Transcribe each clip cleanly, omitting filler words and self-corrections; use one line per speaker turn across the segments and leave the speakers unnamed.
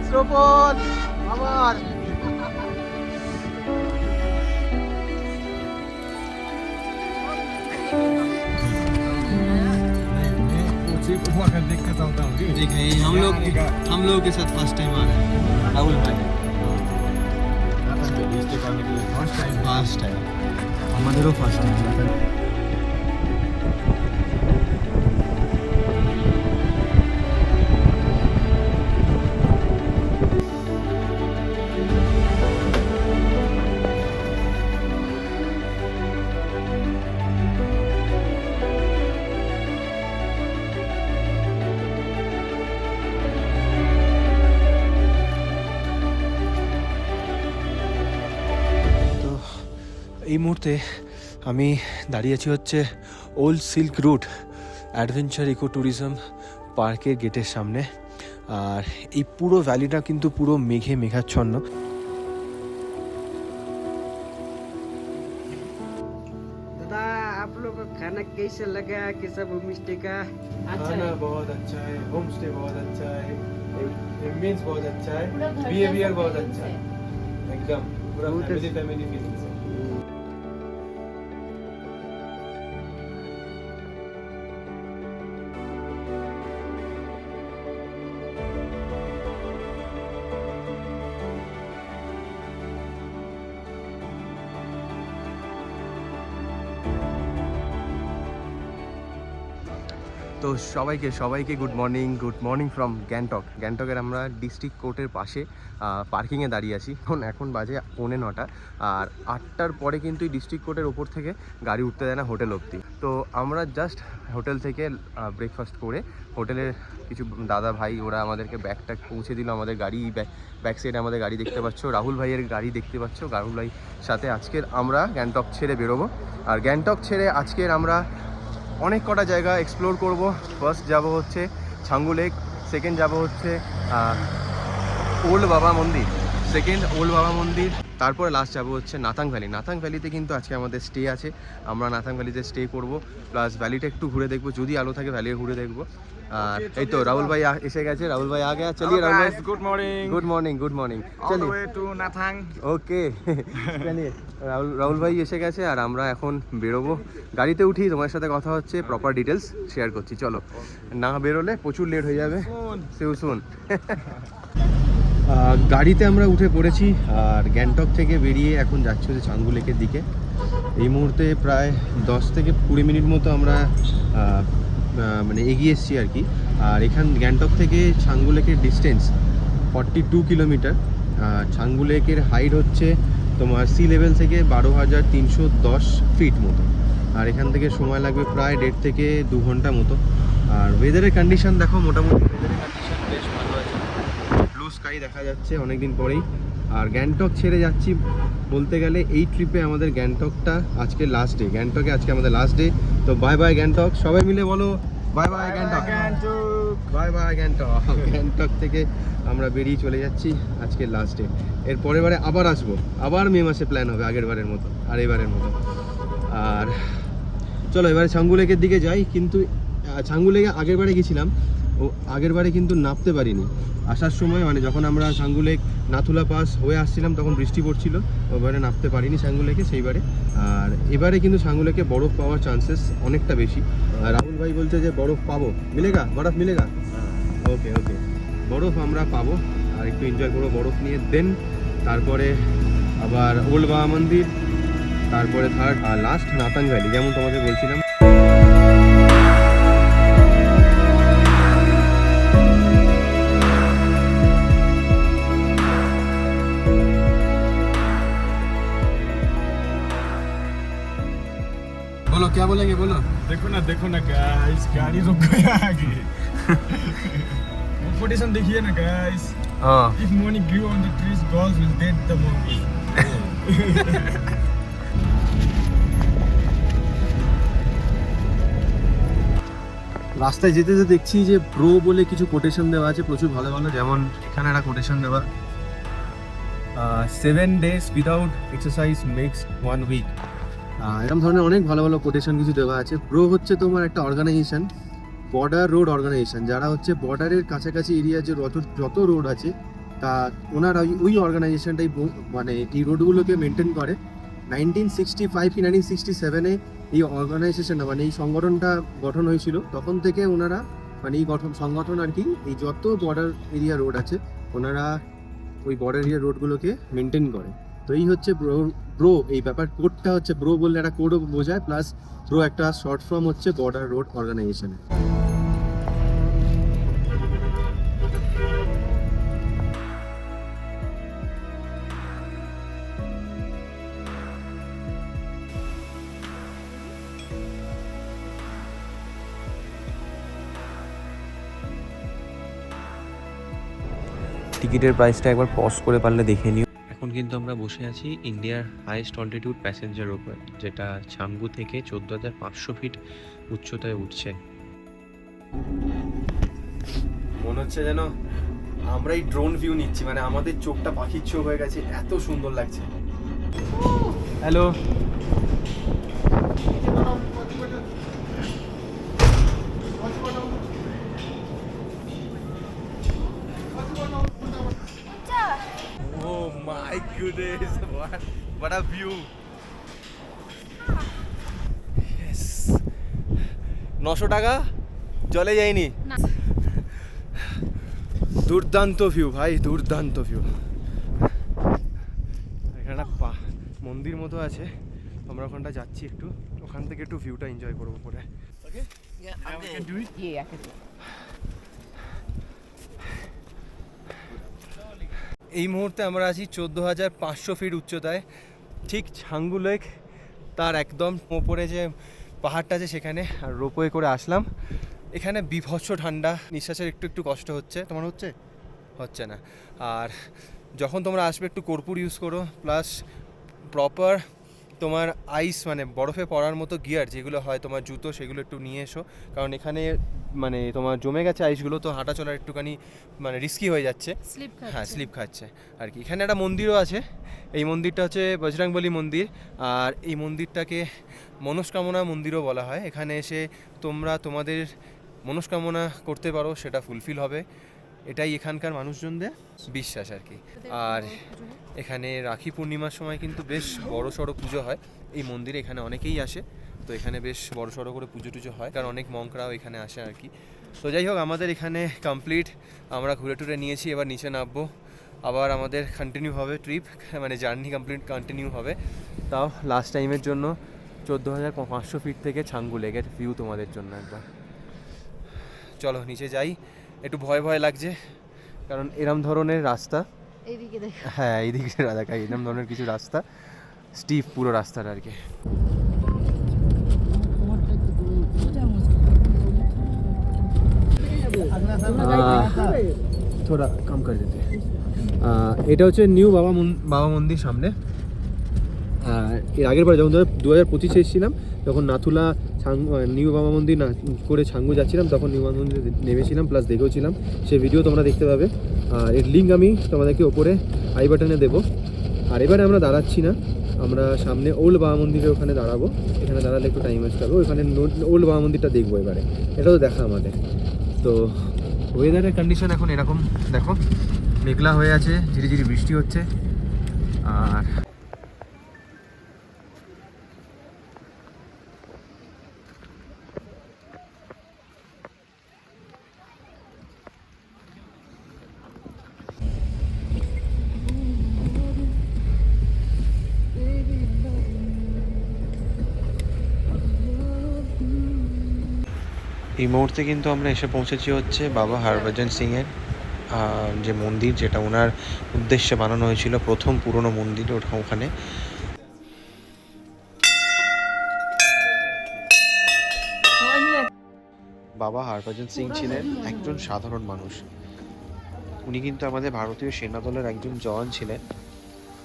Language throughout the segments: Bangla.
শ্রবণ আমার
देख के चलता हूँ
देख रहे हैं हम लोग के साथ फर्स्ट टाइम आ रहे हैं राहुल भाई फर्स्ट टाइम हमारे फर्स्ट टाइम এই মুহূর্তে আমি দাঁড়িয়ে আছি হচ্ছে old silk route adventure eco tourism পার্কের গেটের সামনে। আর এই পুরো ভ্যালিটা কিন্তু পুরো মেঘে মেঘাচ্ছন্ন।
दादा आप लोग को खाना कैसे लगा? कैसा होम स्टे का?
खाना बहुत अच्छा है, होम स्टे बहुत अच्छा है, एम्बियंस बहुत अच्छा है, बिहेवियर बहुत अच्छा है, एकदम पूरा फैमिली फीलिंग है।
তো সবাইকে গুড মর্নিং ফ্রম গ্যাংটকের আমরা ডিস্ট্রিক্ট কোর্টের পাশে পার্কিংয়ে দাঁড়িয়ে আছি। এখন বাজে 9:45 আর 8টার পরে কিন্তু এই ডিস্ট্রিক্ট কোর্টের ওপর থেকে গাড়ি উঠতে দেয় না হোটেল অবধি। তো আমরা জাস্ট হোটেল থেকে ব্রেকফাস্ট করে হোটেলের কিছু দাদা ভাই ওরা আমাদেরকে ব্যাগটা পৌঁছে দিল আমাদের গাড়ি। ব্যাক সাইডে আমাদের গাড়ি দেখতে পাচ্ছ, রাহুল ভাইয়ের গাড়ি দেখতে পাচ্ছ। রাহুল ভাই সাথে আজকের আমরা গ্যাংটক ছেড়ে বেরোবো। আর গ্যাংটক ছেড়ে আজকের আমরা অনেক কটা জায়গা এক্সপ্লোর করব। ফার্স্ট যাব হচ্ছে ছাঙ্গু লেক, সেকেন্ড যাব হচ্ছে ওল্ড বাবা মন্দির, তারপরে লাস্ট যাব হচ্ছে নাথাং ভ্যালিতে কিন্তু আজকে আমাদের স্টে আছে। আমরা নাথাং ভ্যালিতে স্টে করব, প্লাস ভ্যালিটা একটু ঘুরে দেখবো, যদি আলো থাকে ভ্যালি ঘুরে দেখবো। আর এই তো রাহুল ভাই এসে গেছে, রাহুল ভাই আ গয়া। চলিয়ে রাহুল ভাই, গুড মর্নিং চলিয়ে
टू नाथांग।
ওকে চলিয়ে রাহুল ভাই এসে গেছে আর আমরা এখন বেরোবো। গাড়িতে উঠি, তোমার সাথে কথা হচ্ছে, প্রপার ডিটেলস শেয়ার করছি। চলো, না বেরোলে প্রচুর লেট হয়ে যাবে। শুন গাড়িতে আমরা উঠে পড়েছি আর গ্যাংটক থেকে বেরিয়ে এখন যাচ্ছি হচ্ছে ছাঙ্গু লেকের দিকে। এই মুহূর্তে প্রায় 10 থেকে 20 মিনিট মতো আমরা মানে এগিয়ে এসেছি আর কি। আর এখান গ্যাংটক থেকে ছাঙ্গু লেকের ডিস্টেন্স 42 কিলোমিটার। ছাঙ্গু লেকের হাইট হচ্ছে তোমার সি লেভেল থেকে 12,310 ফিট মতো। আর এখান থেকে সময় লাগবে প্রায় 1.5 থেকে 2 ঘন্টা মতো। আর ওয়েদারের কন্ডিশন দেখো, মোটামুটি ওয়েদারের কন্ডিশন বেশ ভালো আছে, ব্লু স্কাই দেখা যাচ্ছে অনেকদিন পরেই। আর গ্যাংটক ছেড়ে যাচ্ছি বলতে গেলে এই ট্রিপে আমাদের গ্যাংটকটা আজকে লাস্ট ডে। গ্যাংটকে আজকে আমাদের লাস্ট ডে। তো বাই বাই গ্যাংটক, সবাই মিলে বলো bye bye Gangtok, bye bye Gangtok. Gangtok থেকে আমরা বেরিয়ে চলে যাচ্ছি আজকে লাস্ট ডে। এর পরের বারে আবার আসবো, আবার মে মাসে প্ল্যান হবে আগের বারের মতো আর এবারের মতো। আর চলো এবারে ছাঙ্গু লেকের দিকে যাই। কিন্তু ছাঙ্গু লেকে আগের বারে গেছিলাম, আগের বারে কিন্তু নামতে পারিনি। আসার সময় মানে যখন আমরা ছাঙ্গু লেক নাথুলা পাস হয়ে আসছিলাম তখন বৃষ্টি পড়ছিল, ওইবারে নামতে পারিনি ছাঙ্গু লেকে সেইবারে। আর এবারে কিন্তু ছাঙ্গু লেকে বরফ পাওয়ার চান্সেস অনেকটা বেশি। আর রাহুল ভাই বলছে যে বরফ পাবো, বরফ মিলেগা। ওকে বরফ আমরা পাবো আর একটু এনজয় করবো বরফ নিয়ে। দেন তারপরে আবার ওল্ড বাবা মন্দির, তারপরে থার্ড আর লাস্ট নাথাং ভ্যালি, যেমন তোমাকে বলছিলাম। बोलो क्या बोलेंगे, बोलो।
देखो ना गाइस, गाड़ी रुक गया आगे। कोटेशन देखिए ना guys. If money grew on the trees, gods will dead the monkeys.
রাস্তায় যেতে যেতে দেখছি যে প্রো বলে কিছু কোটেশন দেওয়া আছে, প্রচুর ভালো ভালো। যেমন এখানে একটা কোটেশন দেওয়া, 7 days without exercise makes 1 week। এরকম ধরনের অনেক ভালো ভালো কোটেশন কিছু দেওয়া আছে। ব্রো হচ্ছে তোমার একটা অর্গানাইজেশন, বর্ডার রোড অর্গানাইজেশন, যারা হচ্ছে বর্ডারের কাছাকাছি এরিয়া যে যত রোড আছে তা ওনারা ওই অর্গানাইজেশনটাই মানে এই রোডগুলোকে মেনটেন করে। 1965 কি 1967-এ এই অর্গানাইজেশনটা মানে এই সংগঠনটা গঠন হয়েছিল। তখন থেকে ওনারা মানে এই সংগঠন আর কি এই যত বর্ডার এরিয়া রোড আছে ওনারা ওই বর্ডার এরিয়া রোডগুলোকে মেনটেন করে। তো এই হচ্ছে ব্রো এই ব্যাপার। কোডটা হচ্ছে ব্রো বললে একটা কোডও বোঝায়, প্লাস ব্রো একটা শর্ট ফর্ম হচ্ছে বর্ডার রোড অর্গানাইজেশন।
টিকিটের প্রাইসটা একবার পজ করে পারলে দেখে নিও। এখন কিন্তু আমরা বসে আছি ইন্ডিয়ার হাইয়েস্ট অল্টিটিউড প্যাসেঞ্জার রোপওয়ে, যেটা ছাঙ্গু থেকে 14,500 ফিট উচ্চতায় উঠছে।
মনে হচ্ছে যেন আমরা এই ড্রোন ভিউ নিচ্ছি, মানে আমাদের চোখটা পাখির চোখ হয়ে গেছে, এত সুন্দর লাগছে। Hello, oh my goodness, what a view. Yes, 900 টাকা জলে যায়নি। দুর্দান্ত ভিউ ভাই, দুর্দান্ত ভিউ। এখানে একটা মন্দির মতো আছে, আমরা ওখানটা যাচ্ছি, একটু ওখান থেকে একটু ভিউটা এনজয় করবো পরে। এই মুহূর্তে আমরা আছি 14,500 ফিট উচ্চতায়, ঠিক ছাঙ্গু লেক তার একদম ওপরে যে পাহাড়টা আছে সেখানে। আর রোপওয়ে করে আসলাম। এখানে বিভৎস ঠান্ডা, নিঃশ্বাসের একটু একটু কষ্ট হচ্ছে। তোমার হচ্ছে না। আর যখন তোমরা আসবে একটু কর্পূর ইউজ করো, প্লাস প্রপার তোমার আইস মানে বরফে পড়ার মতো গিয়ার যেগুলো হয় তোমার জুতো, সেগুলো একটু নিয়ে এসো, কারণ এখানে মানে তোমার জমে গেছে আইসগুলো, তো হাঁটা চলার একটুখানি মানে রিস্কি হয়ে যাচ্ছে। হ্যাঁ, স্লিপ খাচ্ছে আর কি। এখানে একটা মন্দিরও আছে, এই মন্দিরটা হচ্ছে বজরংবলী মন্দির, আর এই মন্দিরটাকে মনস্কামনা মন্দিরও বলা হয়। এখানে এসে তোমরা তোমাদের মনস্কামনা করতে পারো, সেটা ফুলফিল হবে, এটাই এখানকার মানুষজনদের বিশ্বাস আর কি। আর এখানে রাখি পূর্ণিমার সময় কিন্তু বেশ বড় সড়ো পুজো হয় এই মন্দিরে, এখানে অনেকেই আসে, তো এখানে বেশ বড় সড়ো করে পুজো টুজো হয়, কারণ অনেক মঙ্করাও এখানে আসে আর কি। তো যাই হোক, আমাদের এখানে কমপ্লিট, আমরা ঘুরে টুরে নিয়েছি, এবার নিচে নামবো, আবার আমাদের কন্টিনিউ হবে ট্রিপ, মানে জার্নি কন্টিনিউ হবে। তাও লাস্ট টাইমের জন্য 14,500 ফিট থেকে ছাঙ্গু লেকের ভিউ তোমাদের জন্য একবার। চলো নিচে যাই। একটু ভয় ভয় লাগছে, কারণ এরম ধরনের রাস্তা,
এইদিকে দেখ।
হ্যাঁ এইদিকে দেখাই, এরম ধরনের কিছু রাস্তা, স্টিফ পুরো রাস্তাটা আর কি। থোড়া কম করে দিতে। এটা হচ্ছে নিউ বাবা মন্দির সামনে। এর আগের বার যখন 2025-এ এসেছিলাম, তখন নাথুলা নিউ বাবা মন্দির না করে ছাঙ্গু যাচ্ছিলাম, তখন নিউ বাবা মন্দির নেমেছিলাম, প্লাস দেখেওছিলাম, সেই ভিডিও তোমরা দেখতে পাবে। আর এর লিঙ্ক আমি তোমাদেরকে ওপরে আই বাটনে দেবো। আর এবারে আমরা দাঁড়াচ্ছি না, আমরা সামনে ওল্ড বাবা মন্দিরের ওখানে দাঁড়াবো। এখানে দাঁড়ালে একটু টাইম ওয়েস্ট হবে, ওখানে ওল্ড বাবা মন্দিরটা দেখবো এবারে, এটাও দেখা আমাদের। তো ওয়েদারের কন্ডিশন এখন এরকম দেখো, মেঘলা হয়ে আছে, ঝিরিঝিরি বৃষ্টি হচ্ছে। আর
এই মুহূর্তে কিন্তু আমরা এসে পৌঁছেছি হচ্ছে বাবা হরভজন সিংয়ের যে মন্দির, যেটা ওনার উদ্দেশ্যে বানানো হয়েছিল, প্রথম পুরনো মন্দির ওখানে। বাবা হরভজন সিং ছিলেন একজন সাধারণ মানুষ। উনি কিন্তু আমাদের ভারতীয় সেনা দলের একজন জওয়ান ছিলেন।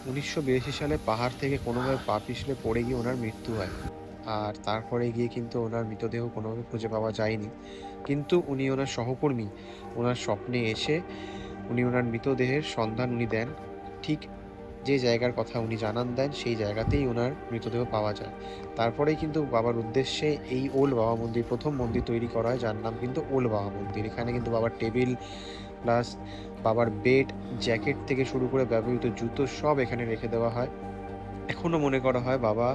1982 সালে পাহাড় থেকে কোনোভাবে পা পিছলে পড়ে গিয়ে ওনার মৃত্যু হয়। আর তারপরে গিয়ে কিন্তু ওনার মৃতদেহ কোনোভাবে খুঁজে পাওয়া যায়নি, কিন্তু উনি ওনার সহকর্মী ওনার স্বপ্নে এসে উনি ওনার মৃতদেহের সন্ধান উনি দেন, ঠিক যে জায়গার কথা উনি জানান দেন সেই জায়গাতেই ওনার মৃতদেহ পাওয়া যায়। তারপরেই কিন্তু বাবার উদ্দেশ্যে এই ওল্ড বাবা মন্দির, প্রথম মন্দির তৈরি করা হয়, যার নাম কিন্তু ওল্ড বাবা মন্দির। এখানে কিন্তু বাবার টেবিল প্লাস বাবার বেড, জ্যাকেট থেকে শুরু করে ব্যবহৃত জুতো সব এখানে রেখে দেওয়া হয়। এখনও মনে করা হয় বাবা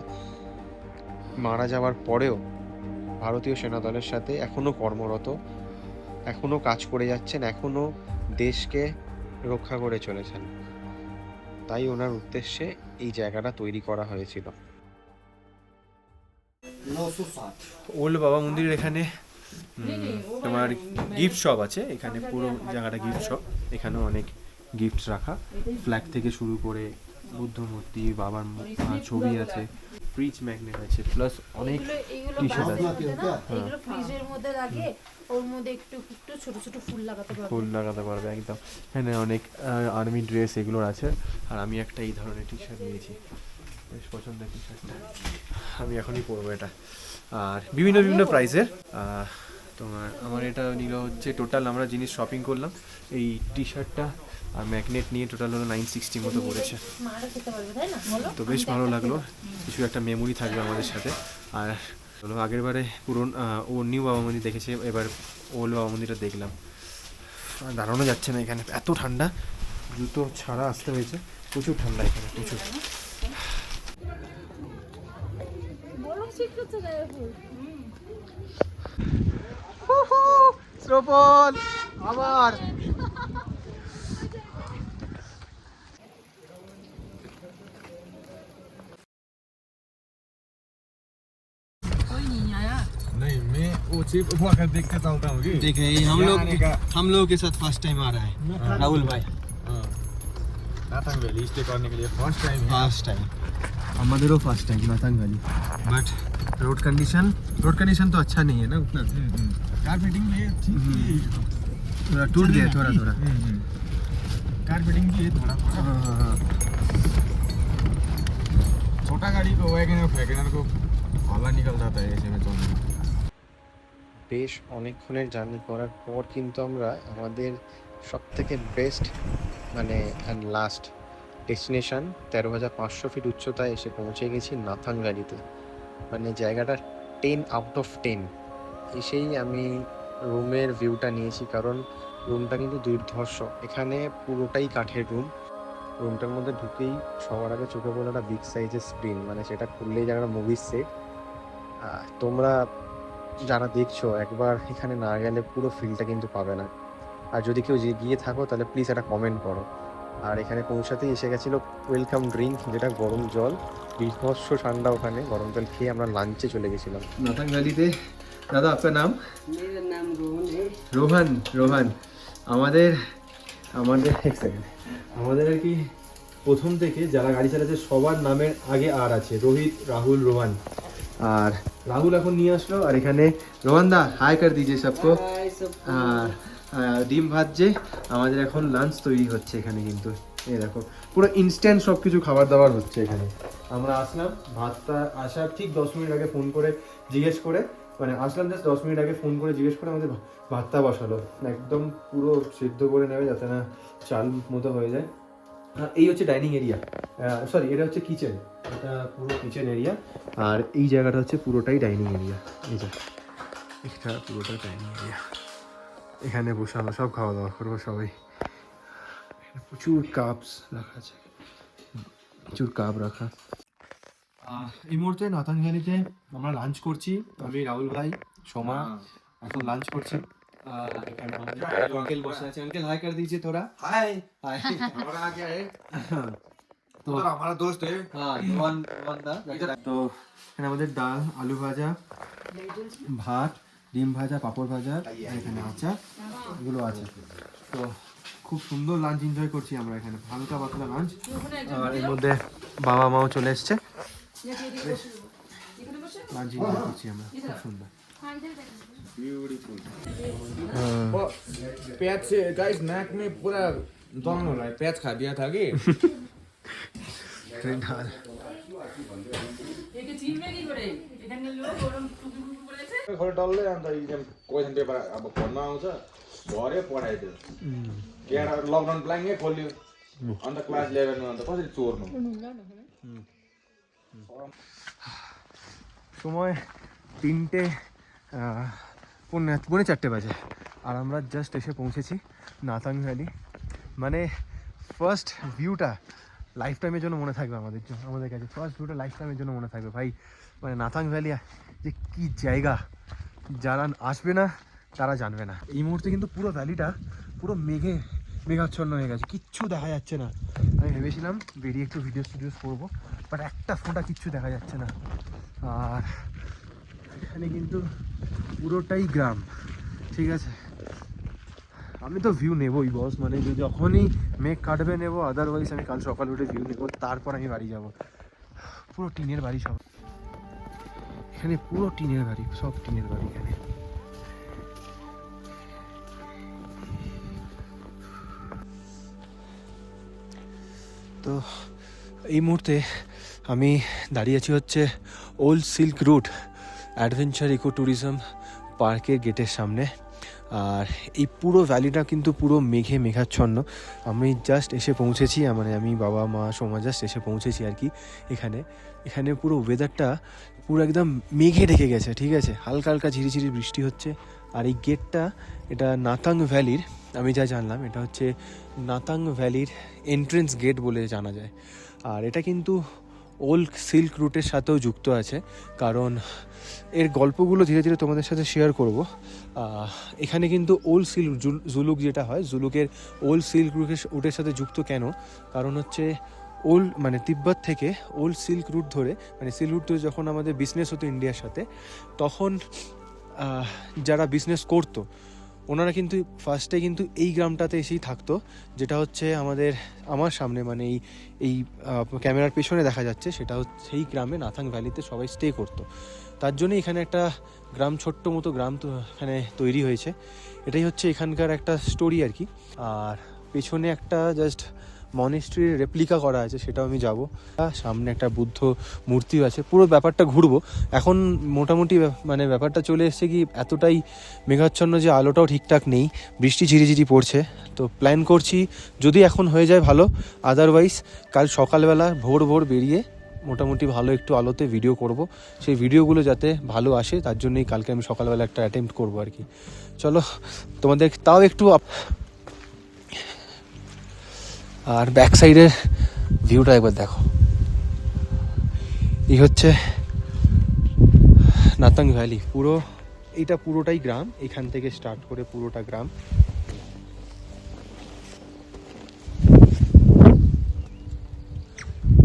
মারা যাওয়ার পরেও ভারতীয় সেনাদলের সাথে এখনও কর্মরত, এখনও কাজ করে যাচ্ছেন, এখনও দেশকে রক্ষা করে চলেছেন। তাই ওনার উদ্দেশ্যে এই জায়গাটা তৈরি করা হয়েছিল।
ওল্ড বাবা মন্দিরের এখানে তোমার গিফট শপ আছে, এখানে পুরো জায়গাটা গিফট শপ। এখানেও অনেক গিফটস রাখা, ফ্ল্যাগ থেকে শুরু করে বুদ্ধ মূর্তি, বাবার ছবি আছে, ফ্রিজ ম্যাগনেট আছে, প্লাস অনেক টি শার্ট আছে।
এগুলো ফ্রিজের মধ্যে রাখে, ওর মধ্যে একটু একটু ছোট ছোট ফুল লাগাতে পারবে।
ফুল লাগাতে পারবে একদম। এখানে অনেক আর্মি ড্রেস এগুলোর আছে। আর আমি একটা এই ধরনের টি শার্ট নিয়েছি, বেশ পছন্দের টি শার্টটা, আমি এখনই পরবো এটা। আর বিভিন্ন বিভিন্ন প্রাইসের তোমার আমার এটা নিল হচ্ছে, টোটাল আমরা জিনিস শপিং করলাম এই টি শার্টটা আর ম্যাগনেট নিয়ে টোটাল হলো 960 মতো পড়েছে।
মারা খেতে পারবে, তাই না বলো?
তো বেশ ভালো লাগলো, কিছু একটা মেমোরি থাকবে আমাদের সাথে। আর হলো আগের বারে পুরো ও নিউ বাবা মন্দির দেখেছে, এবার ওল্ড বাবা মন্দিরটা দেখলাম। দাঁড়ানো যাচ্ছে না এখানে, এত ঠান্ডা, জুতো ছাড়া আসতে হয়েছে, প্রচুর ঠান্ডা এখানে, প্রচুর। শ্রবণ আবার
नहीं मैं वो चिप उठा कर देख के चलता हूँ कि
देख रहे हैं हम लोग के साथ फर्स्ट टाइम आ रहा है राहुल भाई,
नाथंग वैली स्टे करने के लिए फर्स्ट टाइम है।
फर्स्ट टाइम हमारे first time Nathang valley. But road condition तो अच्छा नहीं है ना उतना,
कार फिटिंग भी है, ठीक है,
थोड़ा टूट गया थोड़ा।
कार फिटिंग भी है थोड़ा।
हाँ।
छोटा गाड़ी को वैगनर को हवा निकल जाता है ऐसे में चलने में।
বেশ অনেকক্ষণের জার্নি করার পর কিন্তু আমরা আমাদের সবথেকে বেস্ট মানে অ্যান্ড লাস্ট ডেস্টিনেশন 13,500 ফিট উচ্চতায় এসে পৌঁছে গেছি নাথাং ভ্যালিতে। মানে জায়গাটা 10 আউট অফ 10। এসেই আমি রুমের ভিউটা নিয়েছি, কারণ রুমটা কিন্তু দুর্ধর্ষ। এখানে পুরোটাই কাঠের রুমটার মধ্যে ঢুকেই সবার আগে চোখে পড়লো একটা বিগ সাইজের স্ক্রিন, মানে সেটা খুললেই যেন একটা মুভির সেট। তোমরা যারা দেখছো একবার এখানে না গেলে পুরো ফিলটা কিন্তু পাবে না। আর যদি কেউ গিয়ে থাকো তাহলে প্লিজ একটা কমেন্ট করো। আর এখানে পৌঁছাতেই এসে গেছিলো ওয়েলকাম ড্রিঙ্ক, যেটা গরম জল, বিভৎস ঠান্ডা। ওখানে গরম জল খেয়ে আমরা লাঞ্চে চলে গেছিলাম।
नाथंग वैली তে। দাদা আপনার নাম?
मेरा नाम रोहन है।
রোহান আমাদের এক সেকেন্ড, আমাদের আর কি প্রথম থেকে যারা গাড়ি চালাচ্ছে সবার নামের আগে আর আছে, রোহিত, রাহুল, রোহান। আর রাহুল এখন নিয়ে আসলো। আর এখানে রোহান দা হাই কর দিজিয়ে সবকো।
हाय सब।
আর ডিম ভাজছে, আমাদের এখন লাঞ্চ তৈরি হচ্ছে এখানে। কিন্তু এই দেখো পুরো ইনস্ট্যান্ট সব কিছু খাবার দাবার হচ্ছে এখানে। আমরা আসলাম, ভাতটা আসার ঠিক 10 মিনিট আগে ফোন করে জিজ্ঞেস করে, মানে আসলাম জাস্ট 10 মিনিট আগে ফোন করে জিজ্ঞেস করে আমাদের ভাতটা বসালো। একদম পুরো সিদ্ধ করে নেবে যাতে না চাল মতো হয়ে যায়। এই হচ্ছে ডাইনিং এরিয়া, সরি এটা হচ্ছে কিচেন, এটা পুরো কিচেন এরিয়া। আর এই জায়গাটা হচ্ছে পুরোটাই ডাইনিং এরিয়া। এই যে এটা পুরোটাই ডাইনিং এরিয়া, এখানে বসে আমরা সব খাওয়া দাওয়া করবো সবাই। প্রচুর কাপস রাখা আছে, প্রচুর কাপ রাখা। এই মুহূর্তে নাথাং ভ্যালিতে আমরা লাঞ্চ করছি, আমি রাহুল ভাই, সোমা এখন লাঞ্চ করছি। এখানে अंकल বসে আছে। अंकल हाय कर दीजिए थोड़ा।
हाय
हाय
हमारा आ गया है
तो
तो हमारा दोस्त है।
हाँ তো এখানে আমাদের ডাল, আলু ভাজা, ভাত, ডিম ভাজা, পাঁপড় ভাজা, আর এখানে আচার, এগুলো আছে। তো খুব সুন্দর লাঞ্চ এনজয় করছি আমরা এখানে, হালকা পাতলা লাঞ্চ। আর এর মধ্যে বাবা মাও চলে এসছে, লাঞ্চ এনজয় করছি আমরা, খুব সুন্দর।
प्याज से गाइस नाक में पूरा दम हो रहा है, प्याज खा दिया था कि
ডাল
खबर डल्लै अन्त इक्जाम क्वेसन पेपर अब भन्न आउँछ भरे पढाइदियो केटा लकडाउन प्लाङ्गै खोल्यो Anda class 11 anda pasti turno.
সময় 3:45 বাজে আর আমরা জাস্ট এসে পৌঁছেছি নাতাং ভ্যালি। মানে ফার্স্ট ভিউটা লাইফ টাইমের জন্য মনে থাকবে আমাদের কাছে। ফার্স্ট ভিউটা লাইফ টাইমের জন্য মনে থাকবে ভাই। মানে নাতাং ভ্যালি যে কী জায়গা, যারা আসবে না তারা জানবে না। এই মুহূর্তে কিন্তু পুরো ভ্যালিটা পুরো মেঘাচ্ছন্ন হয়ে গেছে, কিচ্ছু দেখা যাচ্ছে না। আমি ভেবেছিলাম বেরিয়ে একটু ভিডিওস করবো, বাট একটা ফোঁটা কিচ্ছু দেখা যাচ্ছে না। আর এখানে কিন্তু পুরোটাই গ্রাম, ঠিক আছে। আমি তো ভিউ নেবই বস, মানে যখনই মেঘ কাটবে নেবো, আদারওয়াইজ আমি কাল সকালে উঠে ভিউ নেবো, তারপর আমি বাড়ি যাব। পুরো টিনের বাড়ি সব এখানে, পুরো টিনের বাড়ি, সব টিনের বাড়ি এখানে। তো এই মুহূর্তে আমি দাঁড়িয়ে আছি হচ্ছে old silk route adventure eco tourism পার্কের গেটের সামনে। আর এই পুরো ভ্যালিটা কিন্তু পুরো মেঘাচ্ছন্ন। আমি জাস্ট এসে পৌঁছেছি, মানে আমি বাবা মা সোমা জাস্ট এসে পৌঁছেছি আর কি। এখানে পুরো ওয়েদারটা পুরো একদম মেঘে ঢেকে গেছে, ঠিক আছে। হালকা হালকা ঝিরিঝিরি বৃষ্টি হচ্ছে। আর এই গেটটা, এটা নাতাং ভ্যালির, আমি যা জানলাম এটা হচ্ছে নাতাং ভ্যালির এন্ট্রেন্স গেট বলে জানা যায়। আর এটা কিন্তু ওল্ড সিল্ক রুটের সাথেও যুক্ত আছে, কারণ এর গল্পগুলো ধীরে ধীরে তোমাদের সাথে শেয়ার করব। এখানে কিন্তু ওল্ড সিল্ক জুলুক যেটা হয়, জুলুকের ওল্ড সিল্ক রুটের সাথে যুক্ত কেন, কারণ হচ্ছে মানে তিব্বত থেকে ওল্ড সিল্ক রুট ধরে, মানে সিল্ক রুট ধরে যখন আমাদের বিজনেস হতো ইন্ডিয়ার সাথে, তখন যারা বিজনেস করতো ওনারা কিন্তু ফার্স্টে কিন্তু এই গ্রামটাতে এসেই থাকতো, যেটা হচ্ছে আমার সামনে, মানে এই ক্যামেরার পেছনে দেখা যাচ্ছে, সেটা হচ্ছে সেই গ্রামে নাতাং ভ্যালিতে সবাই স্টে করতো। তার জন্যই এখানে একটা গ্রাম, ছোট্ট মতো গ্রাম তো এখানে তৈরি হয়েছে। এটাই হচ্ছে এখানকার একটা স্টোরি আর কি। আর পেছনে একটা জাস্ট মনেস্ট্রির রেপ্লিকা করা আছে, সেটাও আমি যাব। সামনে একটা বুদ্ধ মূর্তিও আছে। পুরো ব্যাপারটা ঘুরবো। এখন মোটামুটি মানে ব্যাপারটা চলে এসছে কি, এতটাই মেঘাচ্ছন্ন যে আলোটাও ঠিকঠাক নেই, বৃষ্টি ঝিরিঝিরি পড়ছে। তো প্ল্যান করছি যদি এখন হয়ে যায় ভালো, আদারওয়াইজ কাল সকালবেলা ভোর বেরিয়ে মোটামুটি ভালো একটু আলোতে ভিডিও করব। সেই ভিডিওগুলো যাতে ভালো আসে তার জন্যই কালকে আমি সকালবেলা একটা অ্যাটেম্প্ট করবো আর কি। চলো তোমাদের তাও একটু। আর ব্যাক সাইডের ভিউটা একবার দেখো। এই হচ্ছে নাতাং ভ্যালি। এটা পুরোটাই গ্রাম, এখান থেকে স্টার্ট করে পুরোটা গ্রাম।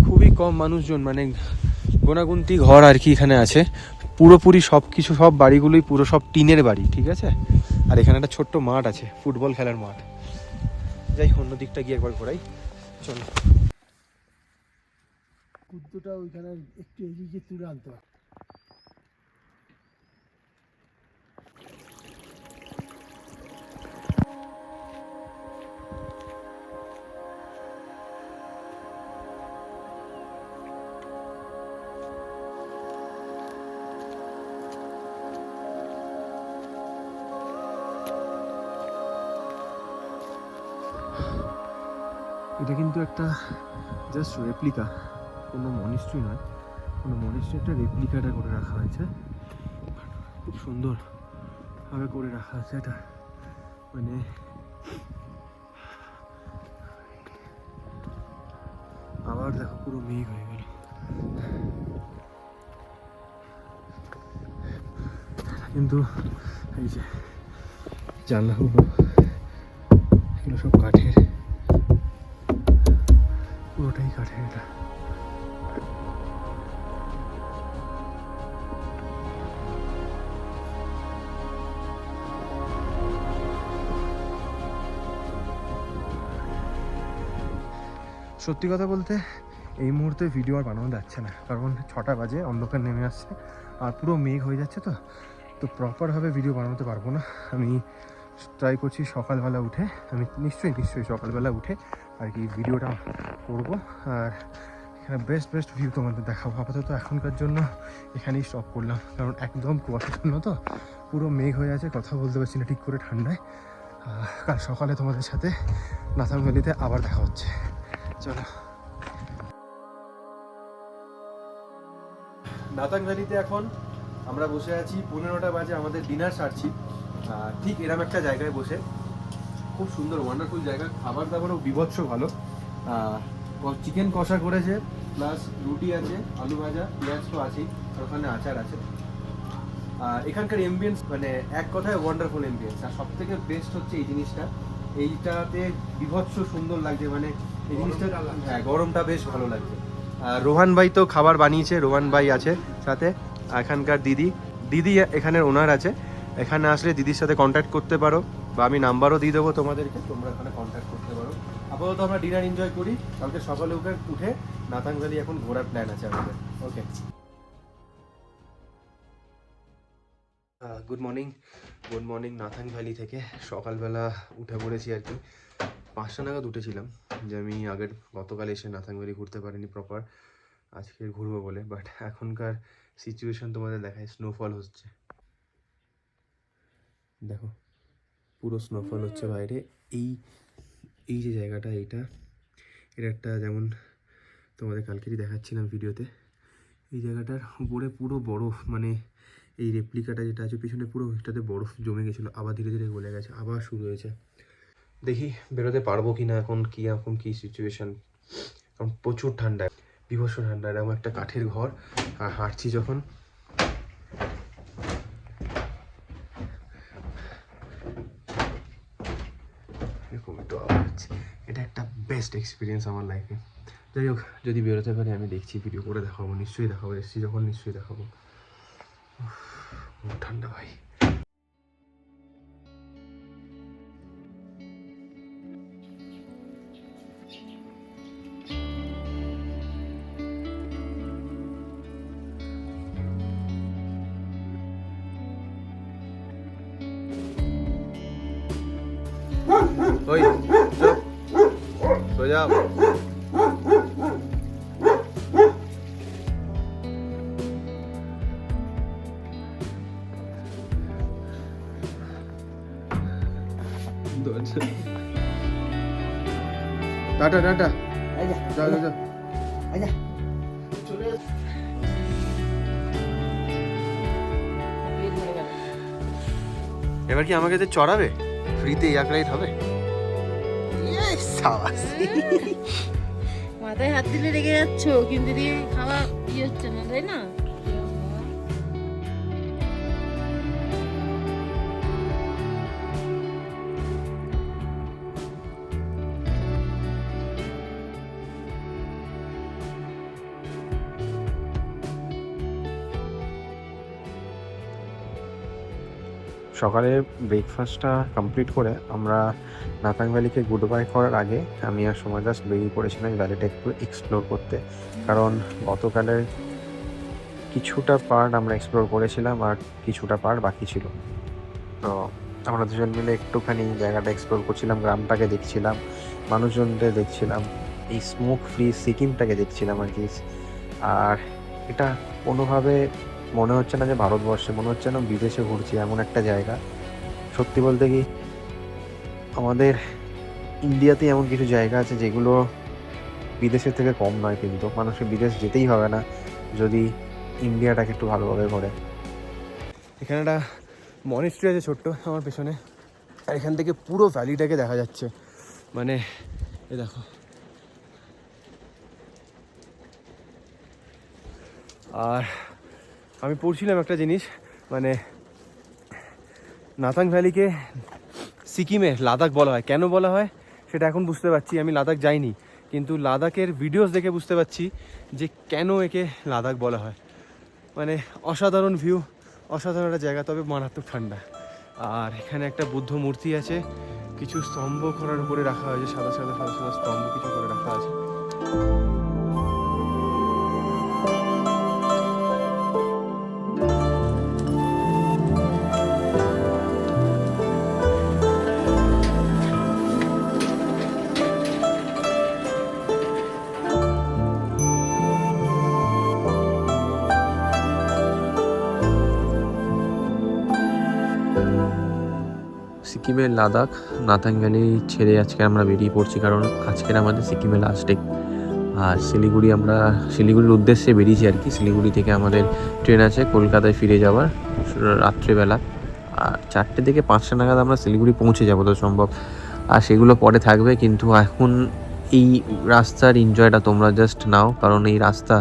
খুবই কম মানুষজন, মানে গোনাগুনতি ঘর আর কি এখানে আছে। পুরোপুরি সব বাড়িগুলোই পুরো সব টিনের বাড়ি, ঠিক আছে। আর এখানে একটা ছোট্ট মাঠ আছে, ফুটবল খেলার মাঠ। যাই অন্য দিকটা গিয়ে একবার ঘোরাই, চলো। কুদ্দুটা ওইখানে একটু এগিয়ে তুলে আনতে হবে। এটা কিন্তু একটা জাস্ট রেপ্লিকা, কোনো মনিস্ট্রি নয়। কোনো মনিস্ট্রি, একটা রেপ্লিকাটা করে রাখা হয়েছে। খুব সুন্দরভাবে করে রাখা আছে এটা। মানে আবার দেখো পুরো মেঘ হয়ে গেল। কিন্তু এই যে জানলাগুলো, এগুলো সব কাঠের, পুরোটাই কাঠের এটা। সত্যি কথা বলতে এই মুহূর্তে ভিডিও আর বানানো যাচ্ছে না, কারণ 6টা বাজে, অন্ধকার নেমে আসছে আর পুরো মেঘ হয়ে যাচ্ছে। তো প্রপারভাবে ভিডিও বানাতে পারবো না। আমি ট্রাই করছি সকালবেলা উঠে, আমি নিশ্চয়ই সকালবেলা উঠে আর কি ভিডিওটা করব। আর এখানে বেস্ট ভিউ তোমাদের দেখাবো। আপাতত এখনকার জন্য এখানেই স্টপ করলাম, কারণ একদম কুয়াশাচ্ছন্ন, তো পুরো মেঘ হয়ে আছে, কথা বলতে পারছি না ঠিক করে ঠান্ডায়। কাল সকালে তোমাদের সাথে নাতাং ভ্যালিতে আবার দেখা হচ্ছে। চলো। নাতাং ভ্যালিতে এখন আমরা বসে আছি, 15টা বাজে, আমাদের ডিনার সারছি ঠিক এরকম একটা জায়গায় বসে। খুব সুন্দর ওয়ান্ডারফুল জায়গা, খাবার দাবারও বিভৎস ভালো। চিকেন কষা করেছে, প্লাস রুটি আছে, আলু ভাজা, পেঁয়াজ তো আছেই, আর ওখানে আচার আছে। এখানকার এমবিয়েন্স মানে এক কথায় ওয়ান্ডারফুল এমবিয়েন্স। আর সব থেকে বেস্ট হচ্ছে এই জিনিসটা, এইটাতে বিভৎস সুন্দর লাগছে, মানে এই জিনিসটা, হ্যাঁ গরমটা বেশ ভালো লাগছে। রোহান ভাই তো খাবার বানিয়েছে, রোহান ভাই আছে সাথে, এখানকার দিদি এখানের ওনার আছে। এখানে আসলে দিদির সাথে কন্ট্যাক্ট করতে পারো, বা আমি নাম্বারও দিয়ে দেবো তোমাদেরকে, তোমরা এখানে কন্ট্যাক্ট করতে পারো। আপাতত আমরা ডিনার এনজয় করি, কালকে সকালে উঠে নাতাং ভ্যালি এখন ঘোরার প্ল্যান আছে আমাদের। ওকে, গুড মর্নিং নাতাং ভ্যালি থেকে। সকালবেলা উঠে পড়েছি আর কি, 5টা নাগাদ উঠেছিলাম, যে আমি গতকাল এসে নাতাং ভ্যালি ঘুরতে পারিনি প্রপার, আজকে ঘুরবো বলে। বাট এখনকার সিচুয়েশন তোমাদের দেখায়, স্নোফল হচ্ছে, দেখো পুরো স্নোফল হচ্ছে বাইরে। এই যে জায়গাটা, এটা একটা, যেমন তোমাদের কালকেরই দেখাচ্ছিলাম ভিডিওতে, এই জায়গাটার উপরে পুরো বরফ, মানে এই রেপ্লিকাটা যেটা আছে পিছনে, পুরো ওইটাতে বরফ জমে গেছিলো, আবার ধীরে ধীরে গলে গেছে, আবার শুরু হয়েছে। দেখি বেরোতে পারবো কি না, এখন কি সিচুয়েশান, কারণ প্রচুর ঠান্ডা, বিভৎস ঠান্ডা। এরকম একটা কাঠের ঘর, আর হাঁটছি যখন, এরকম একটু আওয়াজ হচ্ছে। এটা একটা বেস্ট এক্সপিরিয়েন্স আমার লাইফে। যাই হোক, যদি বেরোতে পারি আমি দেখছি, ভিডিও করে দেখাবো, নিশ্চয়ই দেখাবো, এসছি যখন নিশ্চয়ই দেখাবো। ঠান্ডা ভাই। ওই সোজা টাটা টাটা, যাও যাও যাও। এবার কি আমাকে যে চড়াবে ফ্রিতে, এক রাইড হবে?
মাথায় হাত দিলে রেগে যাচ্ছ, কিন্তু দিয়ে খাওয়া ইয়ে হচ্ছে না, তাই না?
সকালে ব্রেকফাস্টটা কমপ্লিট করে আমরা নাতাং ভ্যালিকে গুড বাই করার আগে আমি আর সময় জাস্ট বেরিয়ে পড়েছিলাম ভ্যালিটা একটু এক্সপ্লোর করতে, কারণ গতকালের কিছুটা পার্ট আমরা এক্সপ্লোর করেছিলাম আর কিছুটা পার্ট বাকি ছিল। তো আমরা দুজন মিলে একটুখানি জায়গাটা এক্সপ্লোর করছিলাম, গ্রামটাকে দেখছিলাম, মানুষজনদের দেখছিলাম, এই স্মোক ফ্রি সিকিমটাকে দেখছিলাম আর কি। আর এটা কোনোভাবে মনে হচ্ছে না যে ভারতবর্ষে, মনে হচ্ছে না বিদেশে ঘুরছি, এমন একটা জায়গা। সত্যি বলতে কি, আমাদের ইন্ডিয়াতে এমন কিছু জায়গা আছে যেগুলো বিদেশের থেকে কম নয়, কিন্তু মানুষকে বিদেশ যেতেই হবে না যদি ইন্ডিয়াটাকে একটু ভালোভাবে ঘোরে।
এখানে একটা মনেস্ট্রি আছে ছোট্ট আমার পেছনে, আর এখান থেকে পুরো ভ্যালিটাকে দেখা যাচ্ছে, মানে এ দেখো। আর আমি পড়ছিলাম একটা জিনিস, মানে নাতাং ভ্যালিকে সিকিমে লাদাখ বলা হয়, কেন বলা হয় সেটা এখন বুঝতে পারছি। আমি লাদাখ যাইনি, কিন্তু লাদাখের ভিডিওস দেখে বুঝতে পারছি যে কেন একে লাদাখ বলা হয়। মানে অসাধারণ ভিউ, অসাধারণ একটা জায়গা, তবে মারাত্মক ঠান্ডা। আর এখানে একটা বুদ্ধ মূর্তি আছে, কিছু স্তম্ভ করার উপরে রাখা হয়েছে, সাদা সাদা সাদা সাদা স্তম্ভ কিছু করে রাখা আছে।
সিকিমের লাদাখ নাথাং ভ্যালি ছেড়ে আজকে আমরা বেরিয়ে পড়ছি, কারণ আজকের আমাদের সিকিমে লাস্ট ডে। আর শিলিগুড়ির উদ্দেশ্যে বেরিয়েছি আর কি। শিলিগুড়ি থেকে আমাদের ট্রেন আছে কলকাতায় ফিরে যাওয়ার রাত্রেবেলা, আর 4টে থেকে 5টা নাগাদ আমরা শিলিগুড়ি পৌঁছে যাবো তো সম্ভব। আর সেগুলো পরে থাকবে, কিন্তু এখন এই রাস্তার এনজয়টা তোমরা জাস্ট নাও, কারণ এই রাস্তা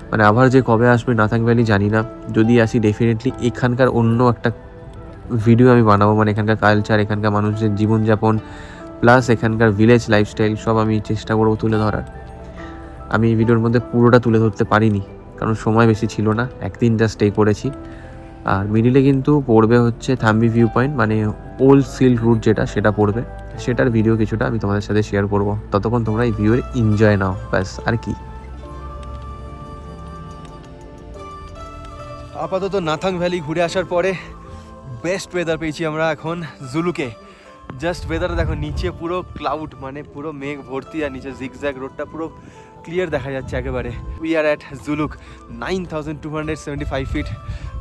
মানে আবার যে কবে আসবে নাথাং ভ্যালি জানি না। যদি আসি ডেফিনেটলি এখানকার অন্য একটা ভিডিও আমি বানাবো, মানে এখানকার কালচার, এখানকার মানুষদের জীবনযাপন, প্লাস এখানকার ভিলেজ লাইফস্টাইল সব আমি চেষ্টা করবো তুলে ধরার। আমি এই ভিডিওর মধ্যে পুরোটা তুলে ধরতে পারিনি, কারণ সময় বেশি ছিল না, একদিন জাস্ট স্টে করেছি। আর মিডিলে কিন্তু পড়বে হচ্ছে থাম্বি ভিউ পয়েন্ট, মানে ওল্ড সিল্ক রুট যেটা, সেটা পড়বে। সেটার ভিডিও কিছুটা আমি তোমাদের সাথে শেয়ার করবো, ততক্ষণ তোমরা এই ভিডিওর এনজয় নাও, ব্যাস আর কি।
আপাতত নাথাং ভ্যালি ঘুরে আসার পরে বেস্ট ওয়েদার পেয়েছি আমরা এখন জুলুকে। জাস্ট ওয়েদার দেখো, নিচে পুরো ক্লাউড, মানে পুরো মেঘ ভর্তি, আর নিচে জিগজ্যাগ রোডটা পুরো ক্লিয়ার দেখা যাচ্ছে একেবারে। We are at Zuluk, 9275 feet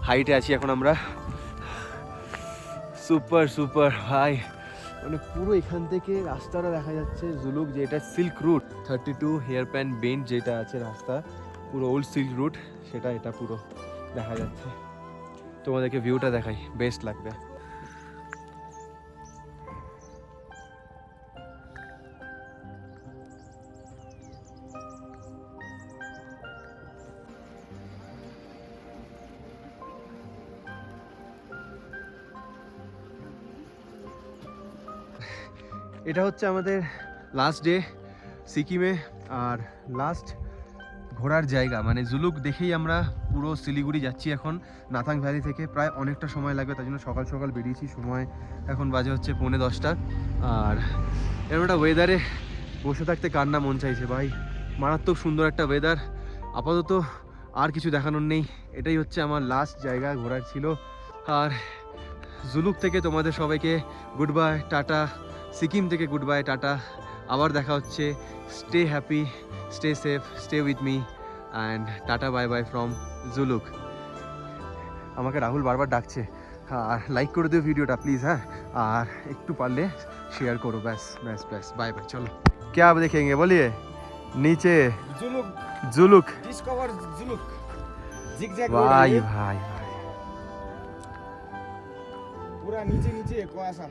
হাইটে আছি এখন আমরা। সুপার সুপার ভাই, মানে পুরো এখান থেকে রাস্তাটা দেখা যাচ্ছে জুলুক, যেটা silk route 32 hairpin bend যেটা আছে রাস্তা, পুরো ওল্ড সিল্ক রুট, সেটা এটা পুরো দেখা যাচ্ছে। তোমাদেরকে ভিউটা দেখাই, বেস্ট লাগবে। এটা হচ্ছে আমাদের লাস্ট ডে সিকিমে, আর লাস্ট ঘোরার জায়গা মানে জুলুক দেখেই আমরা পুরো শিলিগুড়ি যাচ্ছি এখন নাথাং ভ্যালি থেকে। প্রায় অনেকটা সময় লাগবে, তাই জন্য সকাল সকাল বেরিয়েছি। সময় এখন বাজে হচ্ছে 10:45। আর এরকম একটা ওয়েদারে বসে থাকতে কার না মন চাইছে ভাই, মারাত্মক সুন্দর একটা ওয়েদার। আপাতত আর কিছু দেখানোর নেই, এটাই হচ্ছে আমার লাস্ট জায়গা ঘোরার ছিল। আর জুলুক থেকে তোমাদের সবাইকে গুড বাই, টাটা। সিকিম থেকে গুড বাই, টাটা। আবার দেখা হচ্ছে। Stay happy, stay safe, stay with me, and tata bye buy from Zuluk. আমাকে রাহুল বারবার ডাকছে, আর লাইক করে দিও ভিডিওটা প্লিজ, হ্যাঁ, আর একটু পারলে শেয়ার করো, ব্যাস ব্যাস ব্যাস, বাই বাই। চলো क्या आप देखेंगे बोलिए नीचे
जुलुक
जुलुक
डिस्कवर जुलुक जिगजैग
भाई भाई भाई
पूरा नीचे नीचे कुआसा